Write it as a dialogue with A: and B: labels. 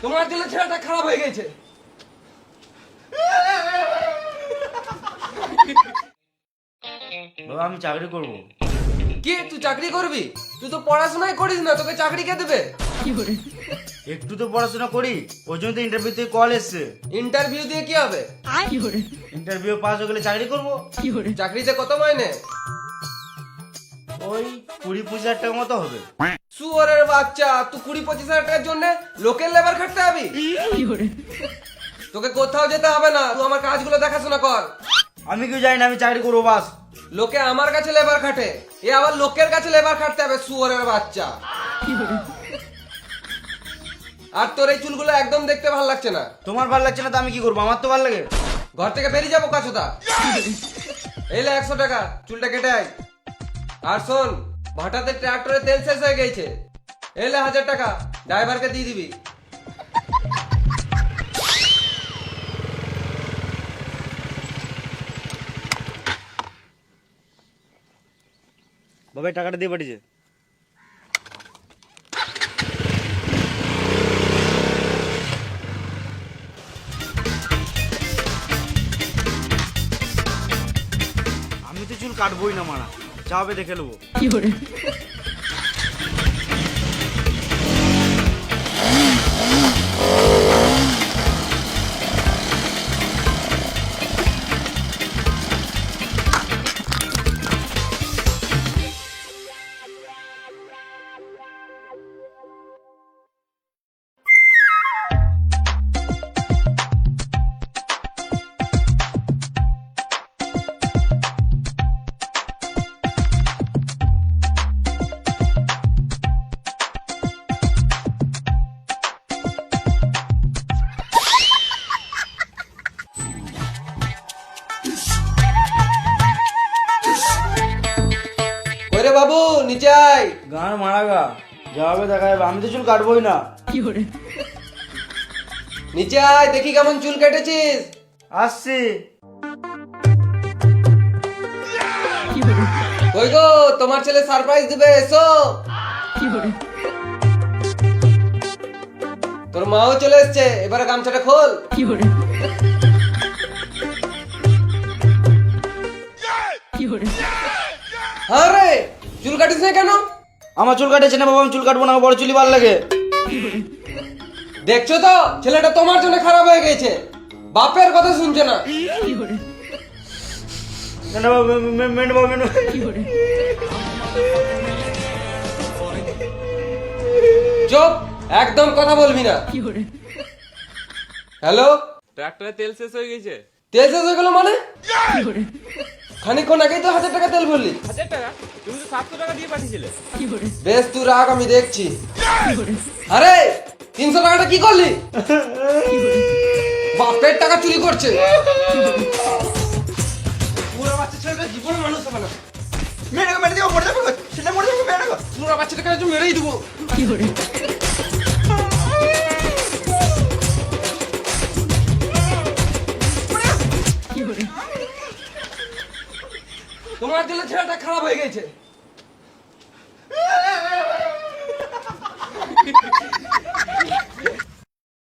A: তোমার জন্য ছেলেটা খারাপ হয়ে গেছে।
B: বাবা আমি চাকরি করব।
A: কি তুই চাকরি করবি? তুই তো পড়াশোনাই করিস না, তোকে চাকরি কে দেবে?
B: একটু তো পড়াশোনা করি, ওই জন্য তো ইন্টারভিউ থেকে কল এসছে।
A: ইন্টারভিউ দিয়ে কি হবে?
B: ইন্টারভিউ পাস হয়ে গেলে চাকরি করব।
A: চাকরিতে কত মাইনে?
B: ওই 20-25 হাজার টাকা মতো হবে।
A: শুয়োরের বাচ্চা, তুই 20-25 হাজার টাকার জন্য লোকের লেবার খাটতে হবি? তোকে কোথাও যেতে হবে না, তুই আমার কাজগুলো দেখাশোনা কর।
B: আমি কি জানি না, আমি চাকরি করবো বাস।
A: লোকে আমার কাছে লেবার খাটে, এ আবার লোকের কাছে লেবার খাটতে হবে, শুয়োরের বাচ্চা। আর তোর এই চুলগুলো একদম দেখতে ভালো লাগছে না।
B: তোমার ভালো লাগছে না তো আমি কি করবো, আমার তো ভালো লাগে।
A: ঘর থেকে বেরিয়ে যাবো কাছটা। এলে 100 টাকা, চুলটা কেটে আয়। আর শোন, ভাটাতে ট্রাক্টরে তেল শেষ হয়ে গেছে, এলে 1000 টাকা ড্রাইভারকে দিয়ে দিবি।
B: বাবা এই টাকাটা দিয়ে পাঠিয়েছে। আমি তো চুল কাটবোই না মারা, যা হবে দেখে নেবো।
A: ওরে বাবু নিচে আয়।
B: গান মারা গা, যা হবে দেখা যাবে, আমি তো চুল কাটবোই না।
A: নিচে আয়, দেখি কেমন চুল কেটেছিস।
B: আসছি।
A: কই গো, তোমার ছেলে সারপ্রাইজ দিবে, এসো। তোর মাও চলে এসছে, এবারে গামছাটা খোল। আরে চুল কাটিস না কেন?
B: আমার চুল কাটেছে না বাবা, আমি চুল কাটবো না, আমার বড় চুলই ভালো লাগে।
A: দেখছো তো ছেলেটা তোমার জন্য খারাপ হয়ে গেছে, বাপের কথা শুনছে না।
B: না না বাবা, মেনে বাবা, মেনে।
A: চুপ, একদম কথা বলবি না। হ্যালো,
C: ট্রাক্টরে তেল শেষ হয়ে গেছে।
A: তেল শেষ হয়ে গেল মানে? খানিকক্ষণ আগেই তো 1000 টাকা তেল ভরলি।
C: 1000 টাকা? তুমি তো 700 টাকা দিয়ে পাঠিয়েছিলে।
A: বেশ তুই রাখ, আমি দেখছি। আরে 300 টাকাটা কি করলি? বাপের টাকা চুরি করছে। পুরো বাচ্চা ছেলেটা জীবনে মানুষ হবে না। মেরে দিও, মরে যাবে, ছেলে মরে যাবে, মেরে দাও। পুরো বাচ্চাটাকে আজ মেরেই দেবো। তোমার জন্য ছেলেটা খারাপ হয়ে গেছে।